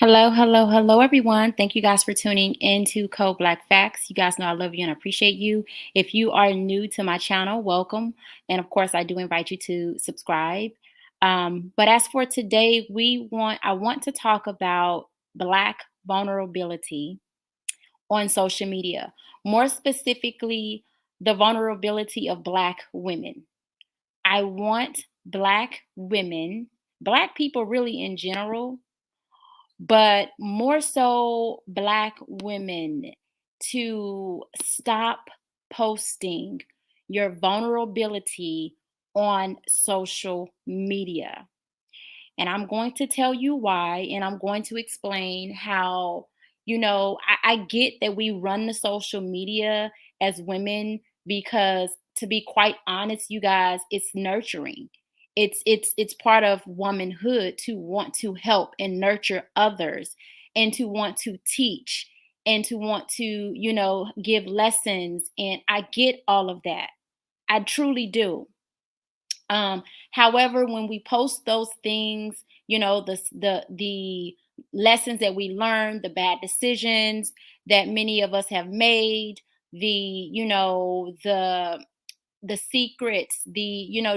Hello, hello, hello, everyone. Thank you guys for tuning into CodeBlaqueFacts. You guys know I love you and appreciate you. If you are new to my channel, welcome. And of course, I do invite you to subscribe. But as for today, I want to talk about Black vulnerability on social media. More specifically, the vulnerability of Black women. I want Black women, Black people really in general, but more so Black women to stop posting your vulnerability on social media. And I'm going to tell you why, and I'm going to explain how, I get that we run the social media as women because, to be quite honest, you guys, it's nurturing. It's part of womanhood to want to help and nurture others and to want to teach and to want to, give lessons. And I get all of that. I truly do. However, when we post those things, the lessons that we learned, the bad decisions that many of us have made, the secrets,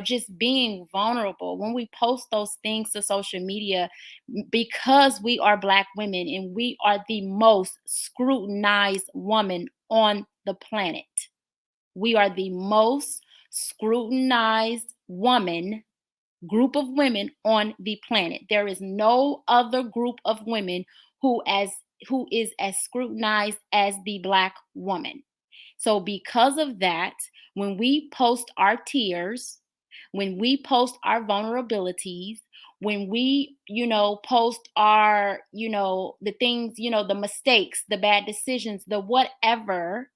just being vulnerable. When we post those things to social media, because we are Black women and we are the most scrutinized woman on the planet. We are the most scrutinized group of women on the planet. There is no other group of women who is as scrutinized as the Black woman. So because of that, when we post our tears, when we post our vulnerabilities, when we, post our, the things, the mistakes, the bad decisions, the whatever,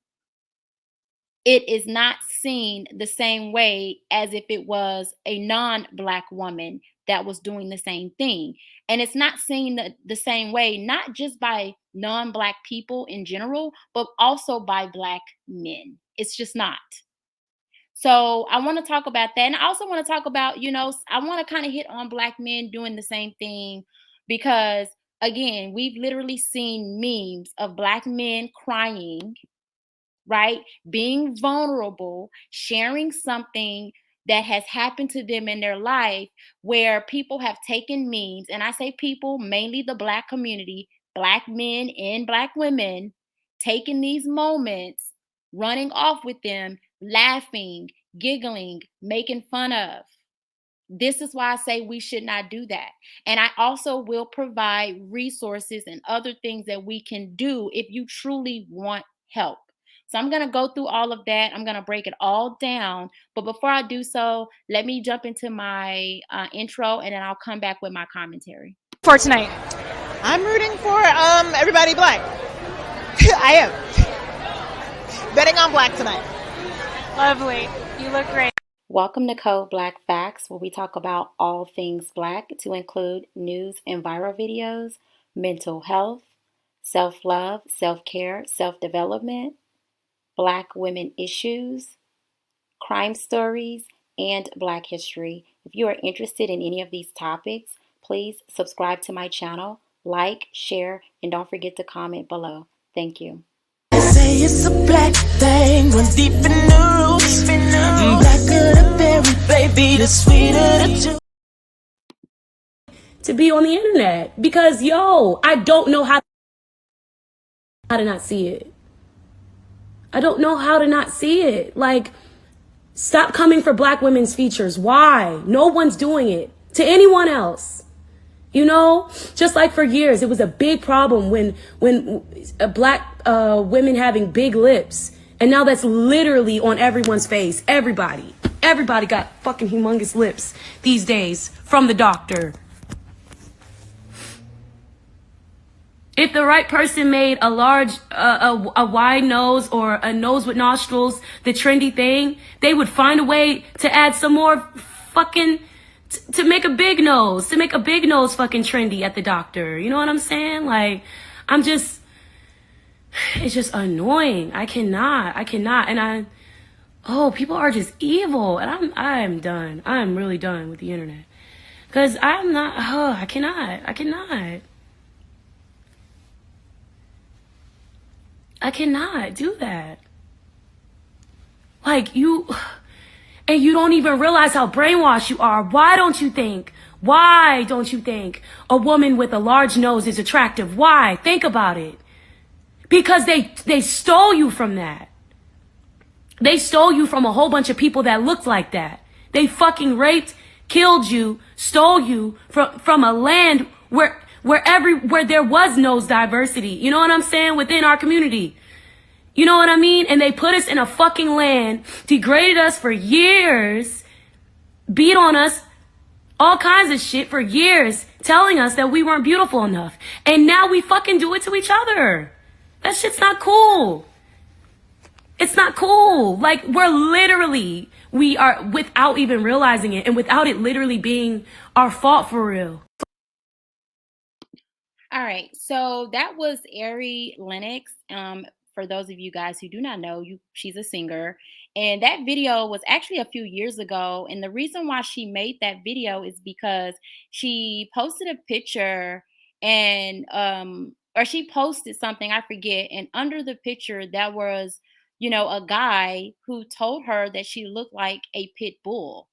it is not seen the same way as if it was a non-Black woman that was doing the same thing. And it's not seen the same way, not just by non-Black people in general, but also by Black men. It's just not. So I want to talk about that. And I also want to talk about, I want to kind of hit on Black men doing the same thing because, again, we've literally seen memes of Black men crying, right? Being vulnerable, sharing something that has happened to them in their life where people have taken memes, and I say people, mainly the Black community, Black men and Black women, taking these moments, running off with them, laughing, giggling, making fun of. This is why I say we should not do that. And I also will provide resources and other things that we can do if you truly want help. So I'm going to go through all of that. I'm going to break it all down. But before I do so, let me jump into my intro and then I'll come back with my commentary. For tonight, I'm rooting for everybody Black. I am betting on Black tonight. lovely. You look great. Welcome to CodeBlaqueFacts, where we talk about all things Black, to include news and viral videos, mental health, self-love, self-care, self-development, Black women issues, crime stories, and Black history. If you are interested in any of these topics, please subscribe to my channel, like, share, and don't forget to comment below. Thank you. Say it's a Black thing, runs deep in the roots. Blacker the berry, baby, the sweeter the juice. To be on the internet because I don't know how to not see it. I don't know how to not see it. Like, stop coming for Black women's features. Why? No one's doing it to anyone else. Just like for years, it was a big problem when Black women having big lips. And now that's literally on everyone's face. Everybody got fucking humongous lips these days from the doctor. If the right person made a large, a wide nose or a nose with nostrils, the trendy thing, they would find a way to add some more fucking, to make a big nose fucking trendy at the doctor. You know what I'm saying? Like, it's just annoying. I cannot. And people are just evil. And I'm done. I'm really done with the internet. Cause I cannot. I cannot do that. Like, you don't even realize how brainwashed you are. Why don't you think a woman with a large nose is attractive? Why? Think about it. Because they stole you from that. They stole you from a whole bunch of people that looked like that. They fucking raped, killed you, stole you from a land where there was no diversity. You know what I'm saying? Within our community. You know what I mean? And they put us in a fucking land, degraded us for years, beat on us, all kinds of shit for years, telling us that we weren't beautiful enough. And now we fucking do it to each other. That shit's not cool. It's not cool. Like, we are, without even realizing it and without it literally being our fault for real. All right, so that was Ari Lennox. For those of you guys who do not know, she's a singer, and that video was actually a few years ago. And the reason why she made that video is because she posted a picture, and or she posted something, I forget. And under the picture, that was, a guy who told her that she looked like a pit bull,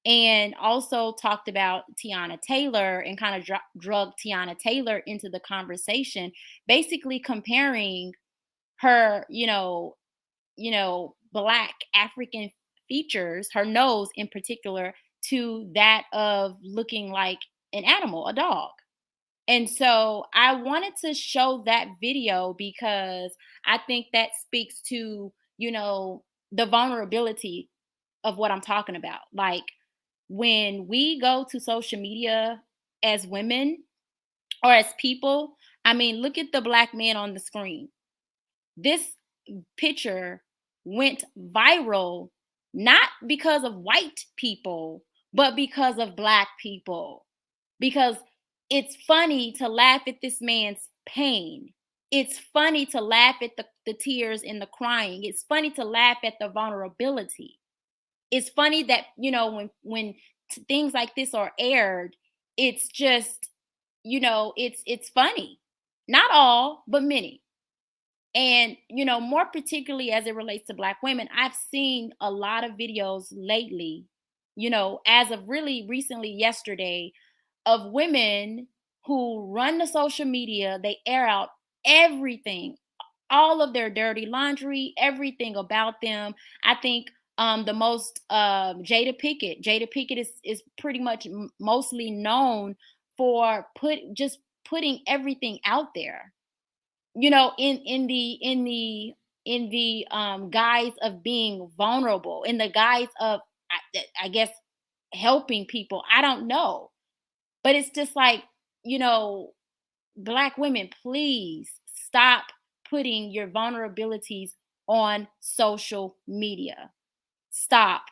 and also talked about Tiana Taylor and kind of drug Tiana Taylor into the conversation, basically comparing her, Black African features, her nose in particular, to that of looking like an animal, a dog. And so I wanted to show that video because I think that speaks to, the vulnerability of what I'm talking about. Like, when we go to social media as women or as people, I mean, look at the Black man on the screen. This picture went viral not because of white people, but because of Black people. Because it's funny to laugh at this man's pain. It's funny to laugh at the tears and the crying. It's funny to laugh at the vulnerability. It's funny that, when things like this are aired, it's just, it's funny. Not all, but many. And, more particularly as it relates to Black women, I've seen a lot of videos lately, as of really recently yesterday, of women who run the social media. They air out everything, all of their dirty laundry, everything about them. I think the most Jada Pickett is pretty much mostly known for putting everything out there, in the guise of being vulnerable, in the guise of, I guess, helping people. I don't know, but it's just like, Black women, please stop putting your vulnerabilities on social media. Stop.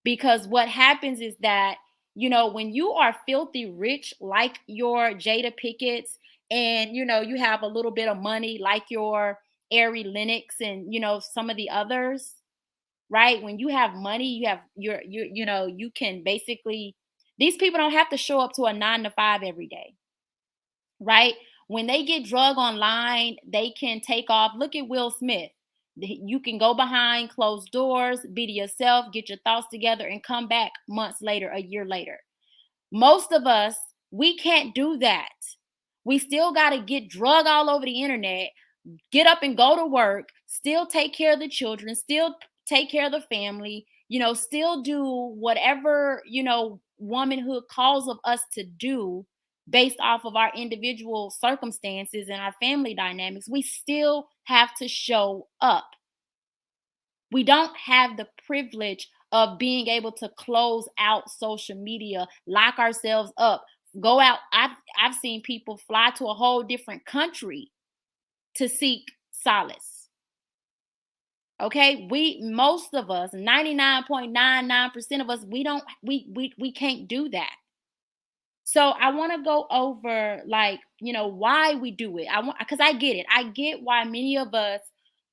Because what happens is that, when you are filthy rich like your Jada Pickett's, and, you have a little bit of money like your Ari Lennox and, some of the others, right? When you have money, you can basically, these people don't have to show up to a 9 to 5 every day, right? When they get drug online, they can take off. Look at Will Smith. You can go behind closed doors, be to yourself, get your thoughts together, and come back months later, a year later. Most of us, we can't do that. We still got to get drug all over the internet, get up and go to work, still take care of the children, still take care of the family, still do whatever, womanhood calls of us to do based off of our individual circumstances and our family dynamics. We still have to show up. We don't have the privilege of being able to close out social media, lock ourselves up, go out. I've seen people fly to a whole different country to seek solace. Okay, most of us, 99.99% of us, we can't do that. So I want to go over, like, why we do it. Because I get it. I get why many of us,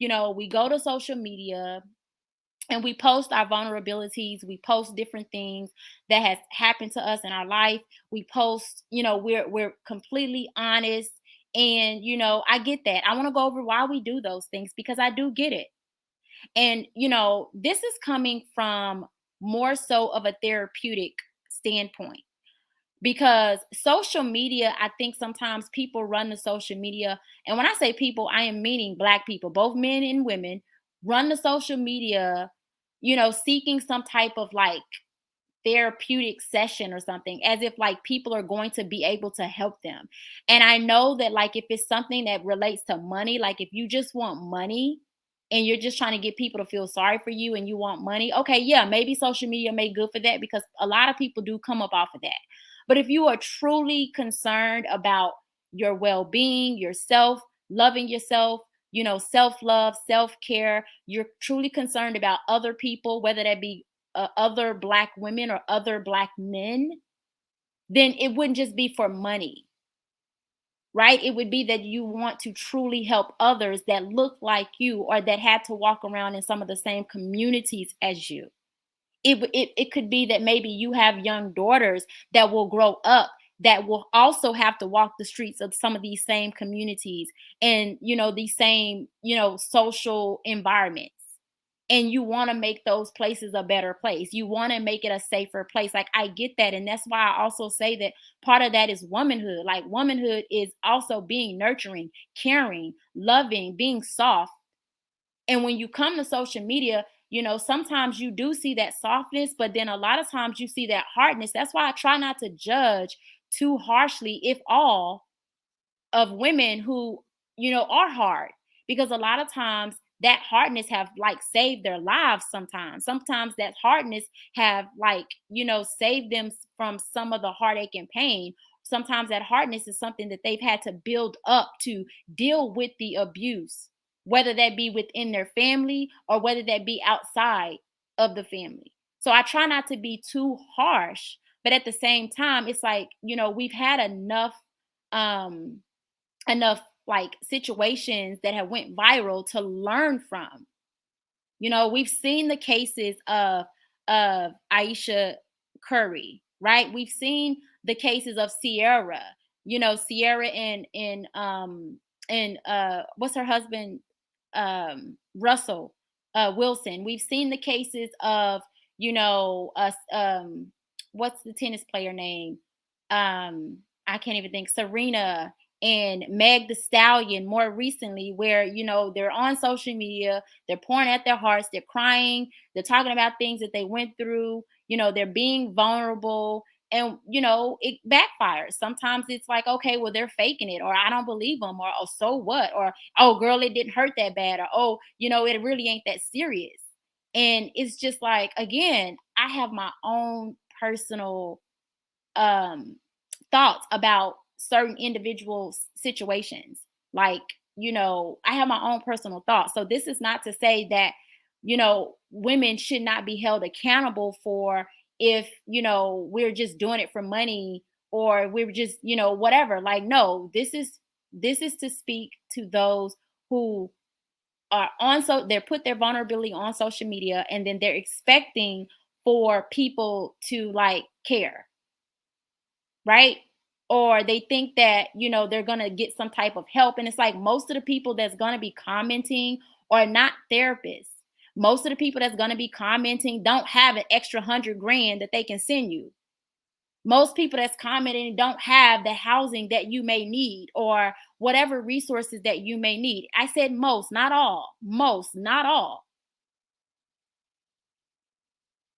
we go to social media and we post our vulnerabilities. We post different things that has happened to us in our life. We post, we're completely honest, And, I get that. I want to go over why we do those things because I do get it. And, this is coming from more so of a therapeutic standpoint because social media, I think sometimes people run the social media. And when I say people, I am meaning Black people, both men and women run the social media, seeking some type of like therapeutic session or something, as if like people are going to be able to help them. And I know that like if it's something that relates to money, like if you just want money and you're just trying to get people to feel sorry for you and you want money, okay, yeah, maybe social media may good for that because a lot of people do come up off of that. But if you are truly concerned about your well-being, yourself, loving yourself, self-love, self-care, you're truly concerned about other people, whether that be other Black women or other Black men, then it wouldn't just be for money, right? It would be that you want to truly help others that look like you or that had to walk around in some of the same communities as you. It could be that maybe you have young daughters that will grow up that will also have to walk the streets of some of these same communities and these same social environments, and you want to make those places a better place. You want to make it a safer place. Like I get that. And that's why I also say that part of that is womanhood. Like womanhood is also being nurturing, caring, loving, being soft. And when you come to social media, sometimes you do see that softness, but then a lot of times you see that hardness. That's why I try not to judge too harshly, if all, of women who are hard, because a lot of times that hardness have like saved their lives. Sometimes that hardness have like saved them from some of the heartache and pain. Sometimes that hardness is something that they've had to build up to deal with the abuse, whether that be within their family or whether that be outside of the family. So I try not to be too harsh, but at the same time it's like we've had um enough like situations that have went viral to learn from. We've seen the cases of Aisha Curry, right? We've seen the cases of Sierra, Sierra and what's her husband, Russell Wilson. We've seen the cases of, what's the tennis player name? I can't even think. Serena and Meg the Stallion more recently, where they're on social media, they're pouring at their hearts, they're crying, they're talking about things that they went through, they're being vulnerable, and it backfires. Sometimes it's like, okay, well, they're faking it, or I don't believe them, or oh, so what, or oh girl, it didn't hurt that bad, or oh, it really ain't that serious. And it's just like, again, I have my own personal um thoughts about certain individual situations. Like, I have my own personal thoughts. So this is not to say that, women should not be held accountable for, if, we're just doing it for money, or we're just, whatever. Like, no, this is to speak to those who are on, so they're put their vulnerability on social media, and then they're expecting for people to like care, right? Or they think that, they're going to get some type of help. And it's like most of the people that's going to be commenting are not therapists. Most of the people that's going to be commenting don't have an extra 100 grand that they can send you. Most people that's commenting don't have the housing that you may need or whatever resources that you may need. I said most, not all. Most, not all.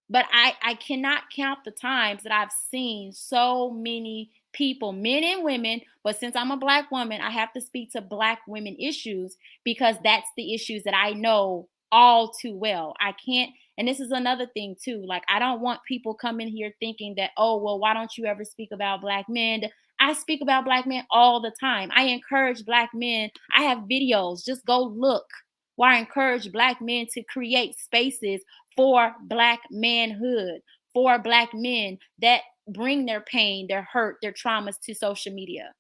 But I cannot count the times that I've seen so many people, men and women, but since I'm a Black woman, I have to speak to Black women issues because that's the issues that I know all too well. I can't, and this is another thing too. Like, I don't want people coming here thinking that, oh, well, why don't you ever speak about Black men? I speak about Black men all the time. I encourage Black men. I have videos. Just go look, where I encourage Black men to create spaces for Black manhood, for Black men that bring their pain, their hurt, their traumas to social media.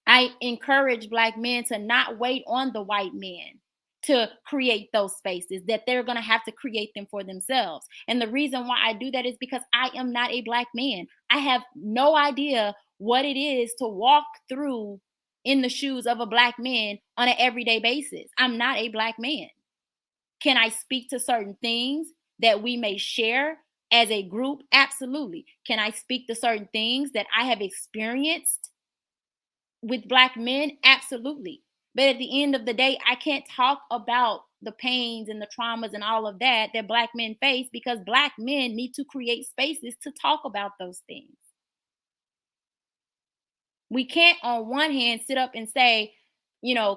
I encourage Black men to not wait on the white man to create those spaces, that they're going to have to create them for themselves. And the reason why I do that is because I am not a Black man. I have no idea what it is to walk through in the shoes of a Black man on an everyday basis. I'm not a Black man. Can I speak to certain things that we may share as a group? Absolutely. Can I speak to certain things that I have experienced with Black men? Absolutely. But at the end of the day, I can't talk about the pains and the traumas and all of that that Black men face, because Black men need to create spaces to talk about those things. We can't, on one hand, sit up and say,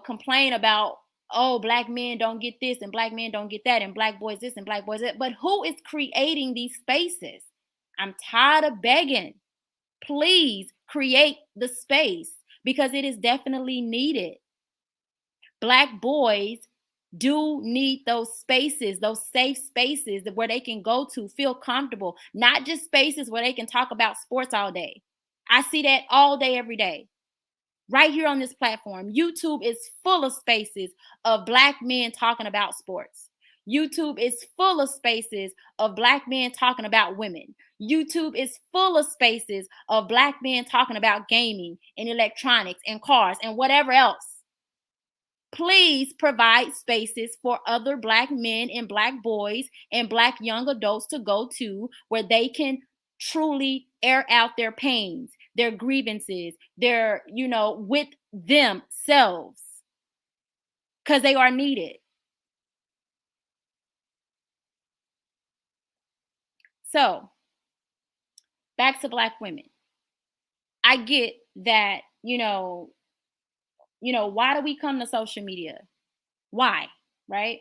complain about, oh, Black men don't get this and Black men don't get that and Black boys this and Black boys that. But who is creating these spaces? I'm tired of begging. Please create the space, because it is definitely needed. Black boys do need those spaces, those safe spaces where they can go to feel comfortable, not just spaces where they can talk about sports all day. I see that all day, every day. Right here on this platform, YouTube is full of spaces of Black men talking about sports. YouTube is full of spaces of Black men talking about women. YouTube is full of spaces of Black men talking about gaming and electronics and cars and whatever else. Please provide spaces for other Black men and Black boys and Black young adults to go to, where they can truly air out their pains, their grievances, their, with themselves, because they are needed. So, back to Black women. I get that, why do we come to social media? Why, right?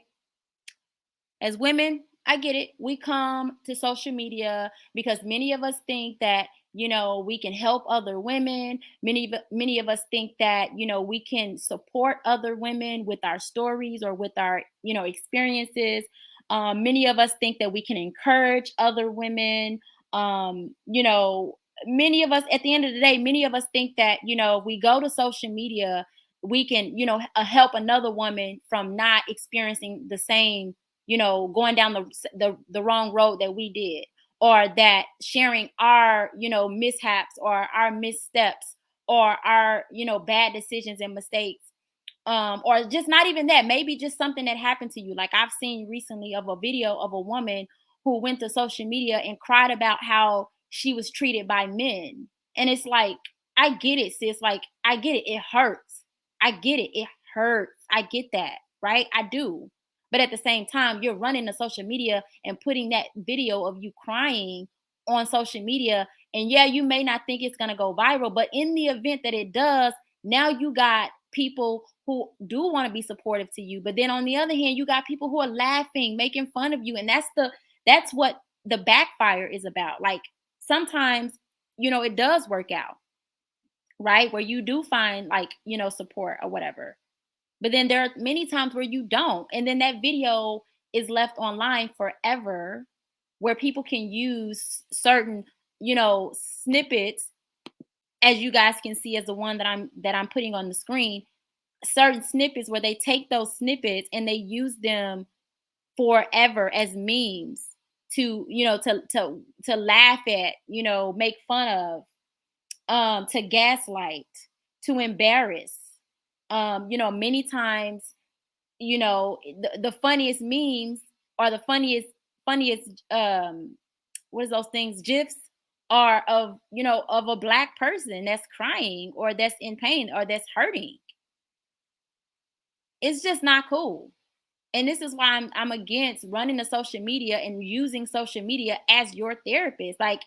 As women, I get it. We come to social media because many of us think that, we can help other women. Many of us think that, we can support other women with our stories or with our, experiences. Many of us think that we can encourage other women. Many of us, at the end of the day, many of us think that, we go to social media, we can, help another woman from not experiencing the same, going down the wrong road that we did, or that sharing our, mishaps or our missteps or our, bad decisions and mistakes, or just not even that, maybe just something that happened to you. Like I've seen recently of a video of a woman who went to social media and cried about how she was treated by men. And it's like, I get it, sis. Like, I get it. It hurts. I get it. It hurts. I get that, right? I do. But at the same time, you're running to social media and putting that video of you crying on social media. And yeah, you may not think it's going to go viral, but in the event that it does, now you got people who do want to be supportive to you. But then on the other hand, you got people who are laughing, making fun of you. And that's what the backfire is about. Like sometimes, it does work out, right? Where you do find like, support or whatever. But then there are many times where you don't. And then that video is left online forever, where people can use certain, snippets, as you guys can see as the one that I'm putting on the screen, certain snippets where they take those snippets and they use them forever as memes to, to laugh at, make fun of, to gaslight, to embarrass. Many times, the funniest memes or the funniest what is those things, gifs, are of, of a Black person that's crying or that's in pain or that's hurting. It's just not cool. And this is why I'm against running the social media and using social media as your therapist. Like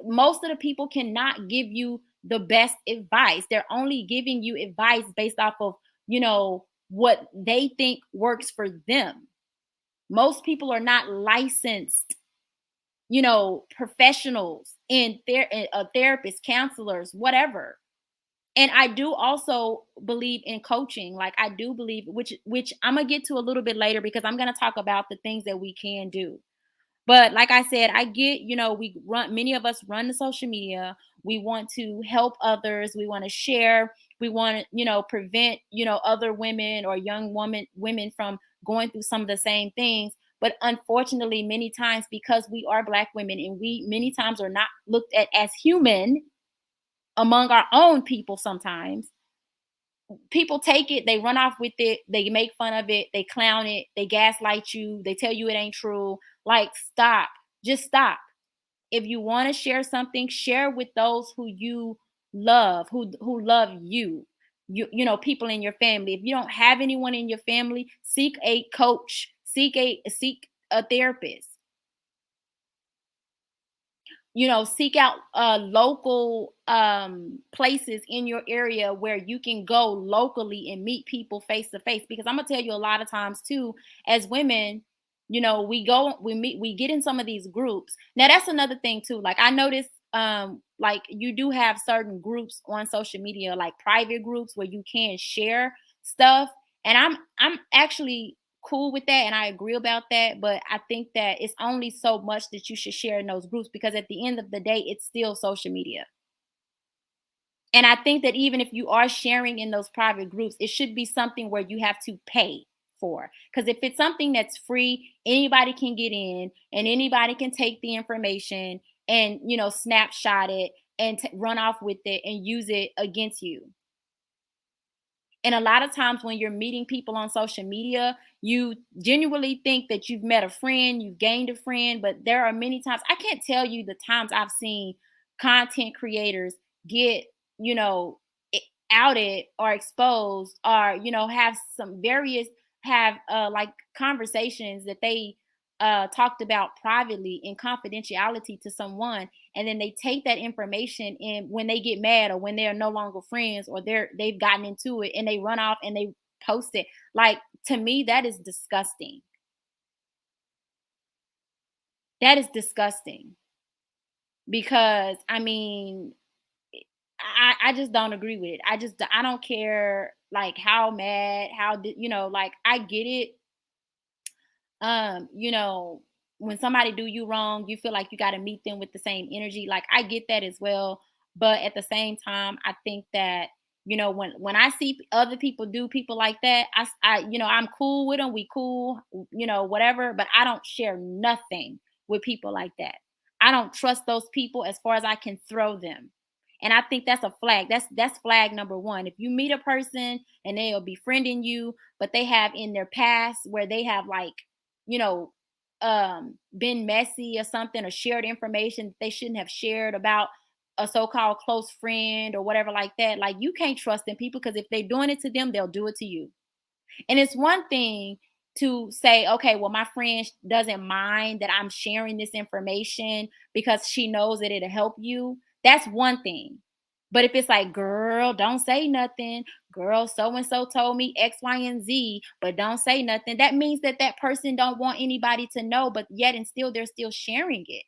most of the people cannot give you the best advice. They're only giving you advice based off of, what they think works for them. Most people are not licensed, professionals in therapists, counselors, whatever. And I do also believe in coaching. Like I do believe, which I'm gonna get to a little bit later, because I'm gonna talk about the things that we can do. But like I said, I get, many of us run the social media. We want to help others. We want to share. We want to, prevent, other women or young women from going through some of the same things. But unfortunately, many times, because we are Black women and we many times are not looked at as human among our own people sometimes, people take it, they run off with it, they make fun of it, they clown it, they gaslight you, they tell you it ain't true. Like, stop. Just stop. If you want to share something, share with those who you love, who love you. You know, people in your family. If you don't have anyone in your family, seek a coach, seek a therapist. You know, seek out local places in your area where you can go locally and meet people face to face, because I'm gonna tell you, a lot of times too, as women, you know, we get in some of these groups. Now that's another thing too, like I noticed, like you do have certain groups on social media, like private groups where you can share stuff, and I'm actually cool with that and I agree about that. But I think that it's only so much that you should share in those groups, because at the end of the day, it's still social media. And I think that even if you are sharing in those private groups, it should be something where you have to pay for. Because if it's something that's free, anybody can get in and anybody can take the information and, you know, snapshot it and run off with it and use it against you. And a lot of times when you're meeting people on social media, you genuinely think that you've met a friend, you've gained a friend, but there are many times, I can't tell you the times I've seen content creators get, you know, outed or exposed, or, you know, have some various, have like conversations that they talked about privately in confidentiality to someone, and then they take that information, and when they get mad or when they're no longer friends or they've gotten into it, and they run off and they post it. Like, to me, that is disgusting. That is disgusting, because I mean, I just don't agree with it. I don't care like how mad, you know, like I get it. You know, when somebody do you wrong, you feel like you got to meet them with the same energy. Like, I get that as well, but at the same time, I think that, you know, when I see other people do people like that, you know, I'm cool with them, we cool, you know, whatever, but I don't share nothing with people like that. I don't trust those people as far as I can throw them. And I think that's a flag. That's flag number one. If you meet a person and they are befriending you, but they have in their past where they have, like, you know, been messy or something, or shared information that they shouldn't have shared about a so-called close friend or whatever like that, like, you can't trust them people, because if they're doing it to them, they'll do it to you. And it's one thing to say, okay, well, my friend doesn't mind that I'm sharing this information because she knows that it'll help you. That's one thing. But if it's like, girl, don't say nothing. Girl, so and so told me X, Y, and Z, but don't say nothing. That means that that person don't want anybody to know, but yet and still they're still sharing it.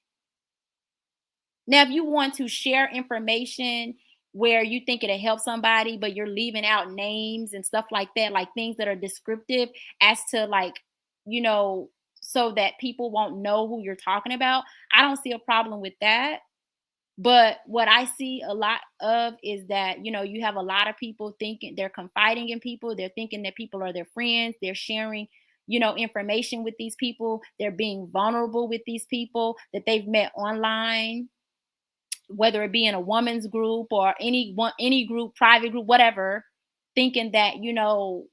Now, if you want to share information where you think it'll help somebody, but you're leaving out names and stuff like that, like things that are descriptive as to, like, you know, so that people won't know who you're talking about, I don't see a problem with that. But what I see a lot of is that, you know, you have a lot of people thinking they're confiding in people. They're thinking that people are their friends. They're sharing, you know, information with these people. They're being vulnerable with these people that they've met online, whether it be in a woman's group or any group, private group, whatever, thinking that, you know,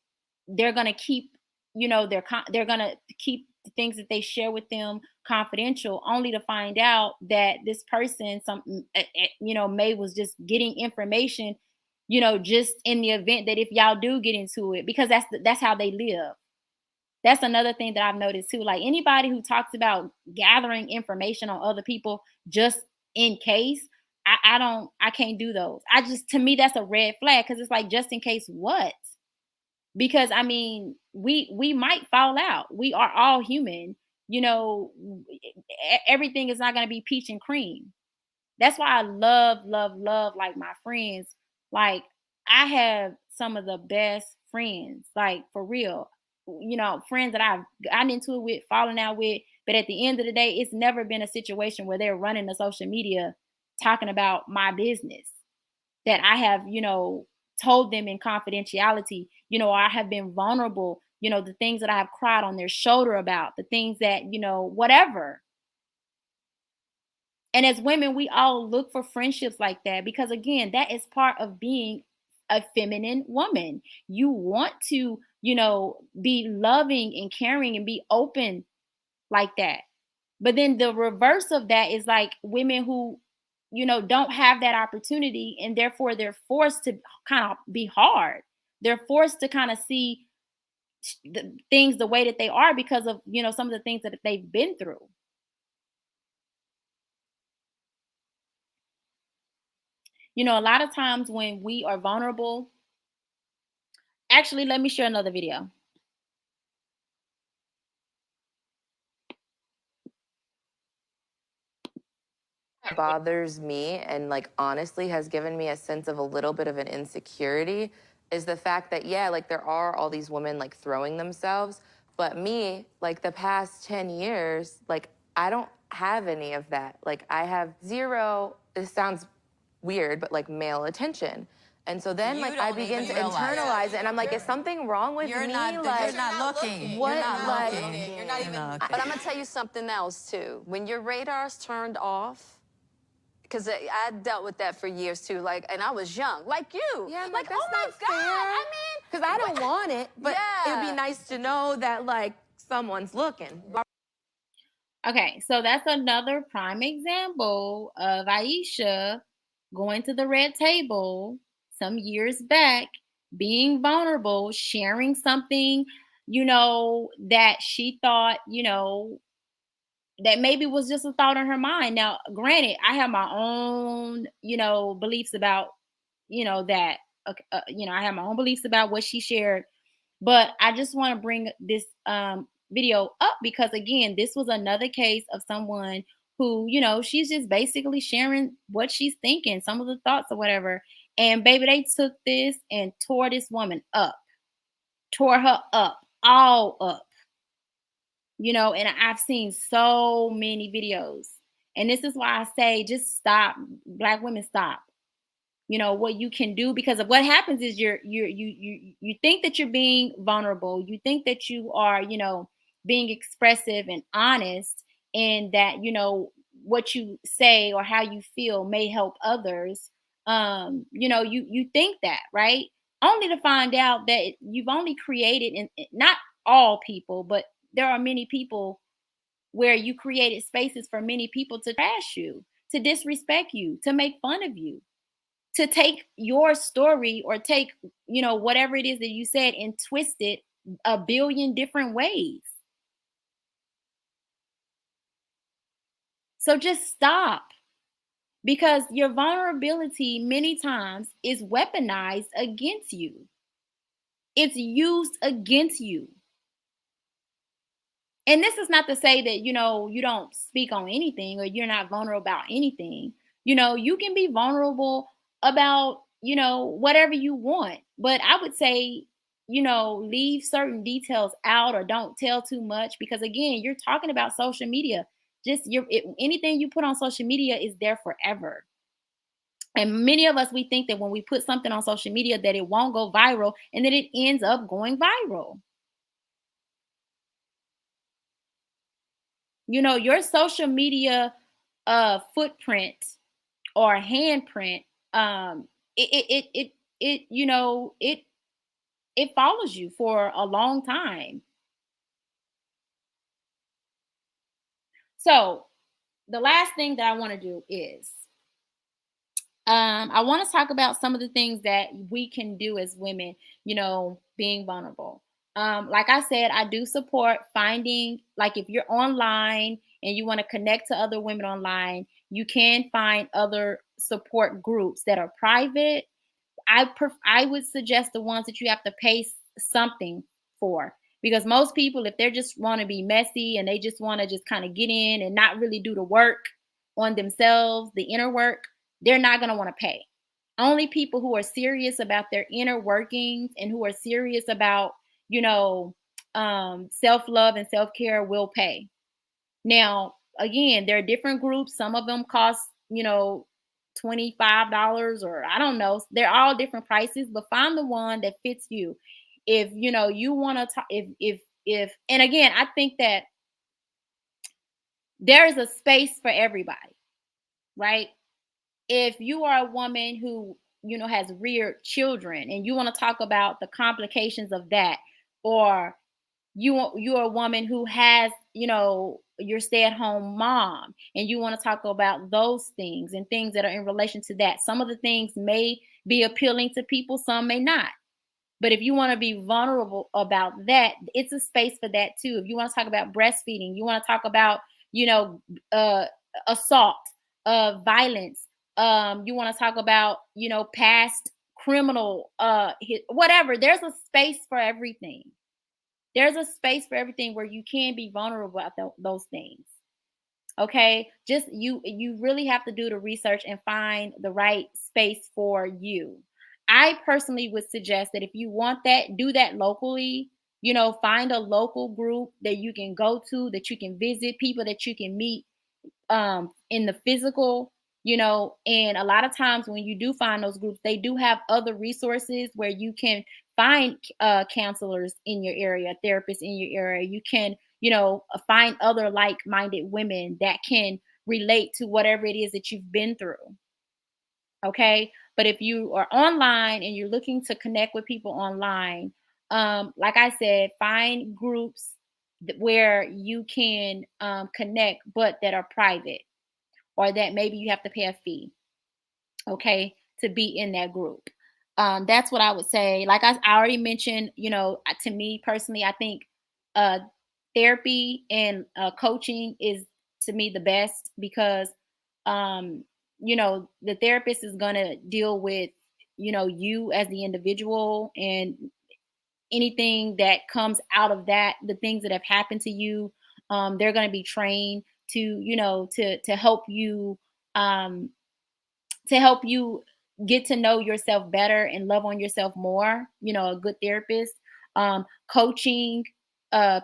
they're gonna keep, you know, they're gonna keep the things that they share with them confidential, only to find out that this person, you know, May was just getting information, you know, just in the event that if y'all do get into it, because that's how they live. That's another thing that I've noticed too. Like, anybody who talks about gathering information on other people just in case, I can't do those. I just, to me, that's a red flag, because it's like, just in case what? Because I mean, we might fall out. We are all human. You know, everything is not going to be peach and cream. That's why I love, love, love, like, my friends. Like, I have some of the best friends, like, for real. You know, friends that I've gotten into it with, fallen out with. But at the end of the day, it's never been a situation where they're running the social media talking about my business that I have, you know, told them in confidentiality. You know, I have been vulnerable, you know, the things that I have cried on their shoulder about, the things that, you know, whatever. And as women, we all look for friendships like that, because again, that is part of being a feminine woman. You want to, be loving and caring and be open like that. But then the reverse of that is like women who, don't have that opportunity, and therefore they're forced to kind of be hard. They're forced to kind of see the things the way that they are because of, some of the things that they've been through. A lot of times when we are vulnerable, actually, let me share another video. Bothers me and like honestly has given me a sense of a little bit of an insecurity is the fact that yeah, like there are all these women like throwing themselves, but me, like the past 10 years, like I don't have any of that. Like I have zero, this sounds weird, but like male attention. And so then like I begin to internalize it and I'm like, is something wrong with me? You're not looking. What, You're not like, looking. You're not even looking. But I'm gonna tell you something else too. When your radar's turned off, because I dealt with that for years too, like, and I was young, like you. Yeah, like, that's oh my not God, fair. I mean. Because I don't want it, but Yeah. it'd be nice to know that like someone's looking. Okay, so that's another prime example of Aisha going to the red table some years back, being vulnerable, sharing something, that she thought, that maybe was just a thought in her mind. Now, granted, I have my own, beliefs about, that. I have my own beliefs about what she shared, but I just want to bring this video up because again, this was another case of someone who, she's just basically sharing what she's thinking, some of the thoughts or whatever. And baby, they took this and tore this woman up, tore her up, all up. And I've seen so many videos. And this is why I say just stop. Black women, stop. What you can do, because of what happens is you think that you're being vulnerable. You think that you are, being expressive and honest, and that, what you say or how you feel may help others. You think that, right? Only to find out that you've only created, and not all people, but there are many people where you created spaces for many people to trash you, to disrespect you, to make fun of you, to take your story or take, whatever it is that you said and twist it a billion different ways. So just stop, because your vulnerability many times is weaponized against you. It's used against you. And this is not to say that, you don't speak on anything or you're not vulnerable about anything. You can be vulnerable about, whatever you want. But I would say, leave certain details out or don't tell too much, because again, you're talking about social media. Just anything you put on social media is there forever. And many of us, we think that when we put something on social media that it won't go viral, and then it ends up going viral. Your social media footprint or handprint, it follows you for a long time. So the last thing that I want to do is I want to talk about some of the things that we can do as women, being vulnerable. Like I said, I do support finding, like if you're online and you want to connect to other women online, you can find other support groups that are private. I would suggest the ones that you have to pay something for, because most people, if they just want to be messy and they just want to just kind of get in and not really do the work on themselves, the inner work, they're not going to want to pay. Only people who are serious about their inner workings and who are serious about, self-love and self-care will pay. Now, again, there are different groups. Some of them cost, $25, or I don't know. They're all different prices, but find the one that fits you. If you want to talk, if and again, I think that there is a space for everybody, right? If you are a woman who has reared children, and you want to talk about the complications of that, or you're a woman who has, your stay-at-home mom, and you want to talk about those things and things that are in relation to that. Some of the things may be appealing to people, some may not. But if you want to be vulnerable about that, it's a space for that too. If you want to talk about breastfeeding, you want to talk about, you know, uh, assault, violence. You want to talk about, past criminal, whatever. There's a space for everything. There's a space for everything where you can be vulnerable about those things. Okay, just you really have to do the research and find the right space for you. I personally would suggest that if you want that, do that locally. Find a local group that you can go to, that you can visit, people that you can meet in the physical. And a lot of times when you do find those groups, they do have other resources where you can find counselors in your area, therapists in your area. You can, find other like-minded women that can relate to whatever it is that you've been through. Okay, but if you are online and you're looking to connect with people online, like I said, find groups where you can connect, but that are private, or that maybe you have to pay a fee, okay, to be in that group. That's what I would say. Like I already mentioned, to me personally, I think uh, therapy and coaching is, to me, the best, because, the therapist is going to deal with, you as the individual, and anything that comes out of that, the things that have happened to you. They're going to be trained to, to help you, um, get to know yourself better and love on yourself more. A good therapist, coaching,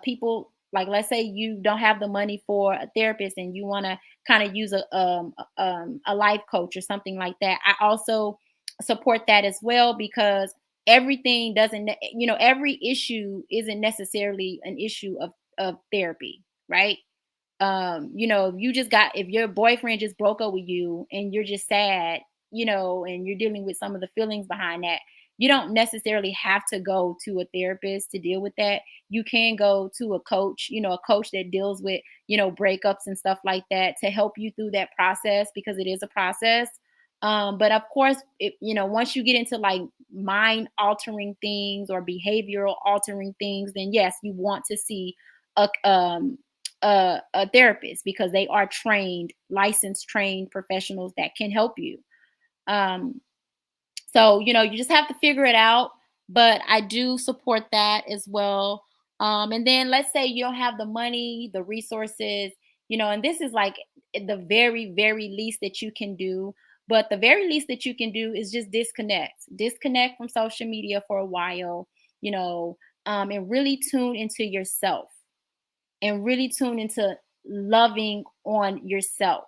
people, like, let's say you don't have the money for a therapist and you want to kind of use a life coach or something like that. I also support that as well, because everything doesn't every issue isn't necessarily an issue of therapy, right? If your boyfriend just broke up with you and you're just sad, and you're dealing with some of the feelings behind that, you don't necessarily have to go to a therapist to deal with that. You can go to a coach, a coach that deals with, breakups and stuff like that, to help you through that process, because it is a process. But of course, once you get into like mind altering things or behavioral altering things, then yes, you want to see a a therapist, because they are trained, licensed, trained professionals that can help you. Um, so, you just have to figure it out. But I do support that as well. And then let's say you don't have the money, the resources, and this is like the very, very least that you can do. But the very least that you can do is just disconnect from social media for a while, and really tune into yourself, and really tune into loving on yourself.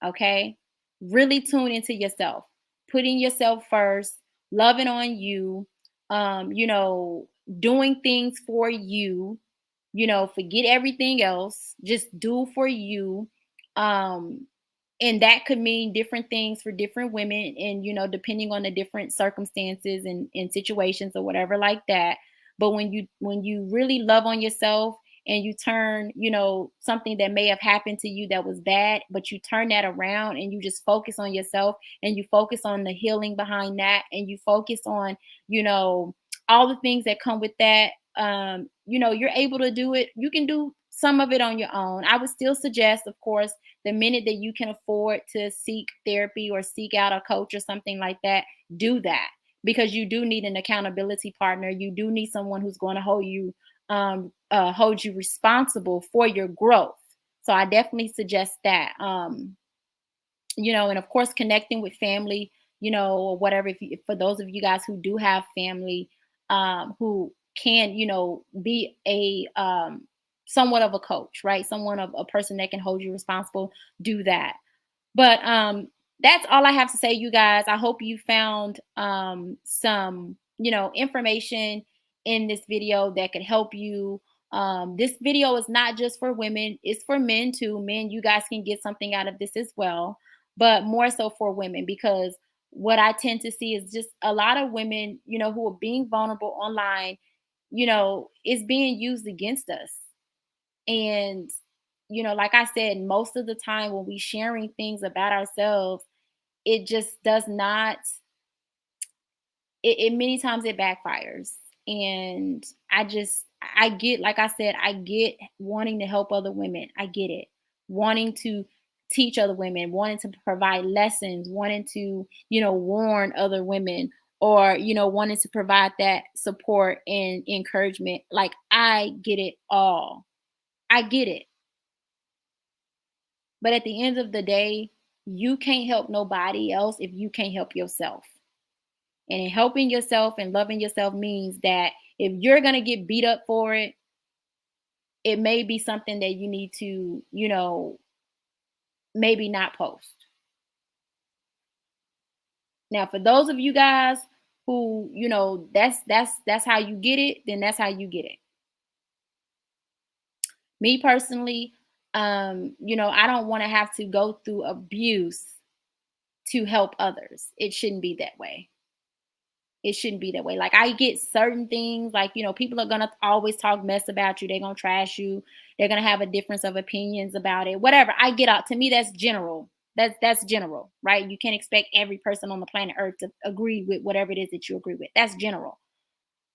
Okay. Really tune into yourself, putting yourself first, loving on you, doing things for you, forget everything else, just do for you. Um, and that could mean different things for different women, and depending on the different circumstances and situations or whatever like that. But when you really love on yourself, and you turn, something that may have happened to you that was bad, but you turn that around and you just focus on yourself, and you focus on the healing behind that, and you focus on, all the things that come with that. You're able to do it. You can do some of it on your own. I would still suggest, of course, the minute that you can afford to seek therapy or seek out a coach or something like that, do that, because you do need an accountability partner. You do need someone who's going to hold you responsible for your growth. So I definitely suggest that. And of course, connecting with family, or whatever. For those of you guys who do have family, who can, be a somewhat of a coach, right? Someone of a person that can hold you responsible, do that. But that's all I have to say, you guys. I hope you found some, information in this video that could help you. This video is not just for women, it's for men too. Men, you guys can get something out of this as well, but more so for women, because what I tend to see is just a lot of women, who are being vulnerable online, is being used against us. And, like I said, most of the time when we sharing things about ourselves, it just does not, it many times it backfires. And I get, like I said, I get wanting to help other women. I get it. Wanting to teach other women, wanting to provide lessons, wanting to, warn other women, or, wanting to provide that support and encouragement. Like, I get it all. I get it. But at the end of the day, you can't help nobody else if you can't help yourself. And in helping yourself and loving yourself means that if you're going to get beat up for it, it may be something that you need to, maybe not post. Now, for those of you guys who, that's how you get it, then that's how you get it. Me personally, I don't want to have to go through abuse to help others. It shouldn't be that way. It shouldn't be that way. Like, I get certain things, like, people are gonna always talk mess about you. They're gonna trash you. They're gonna have a difference of opinions about it. Whatever. I get out. To me, that's general. That's general, right? You can't expect every person on the planet Earth to agree with whatever it is that you agree with. That's general.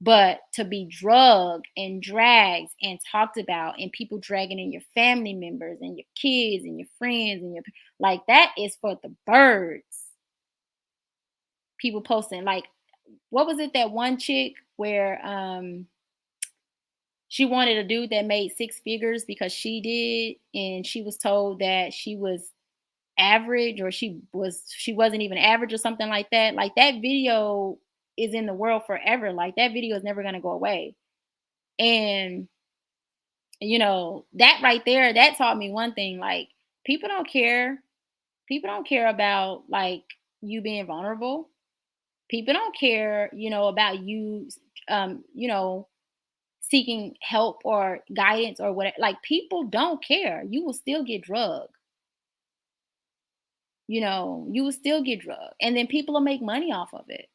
But to be drugged and dragged and talked about, and people dragging in your family members and your kids and your friends and like, that is for the birds. People posting, like, what was it, that one chick where she wanted a dude that made six figures because she did, and she was told that she was average, or she wasn't even average, or something like that. Like, that video is in the world forever. Like, that video is never going to go away. And that right there, that taught me one thing. Like, people don't care. People don't care about, like, you being vulnerable. People don't care, about you, seeking help or guidance or whatever. Like, people don't care. You will still get drugged. You will still get drugged. And then people will make money off of it.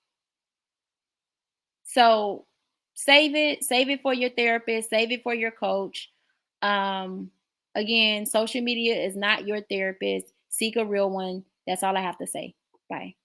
So save it. Save it for your therapist. Save it for your coach. Again, social media is not your therapist. Seek a real one. That's all I have to say. Bye.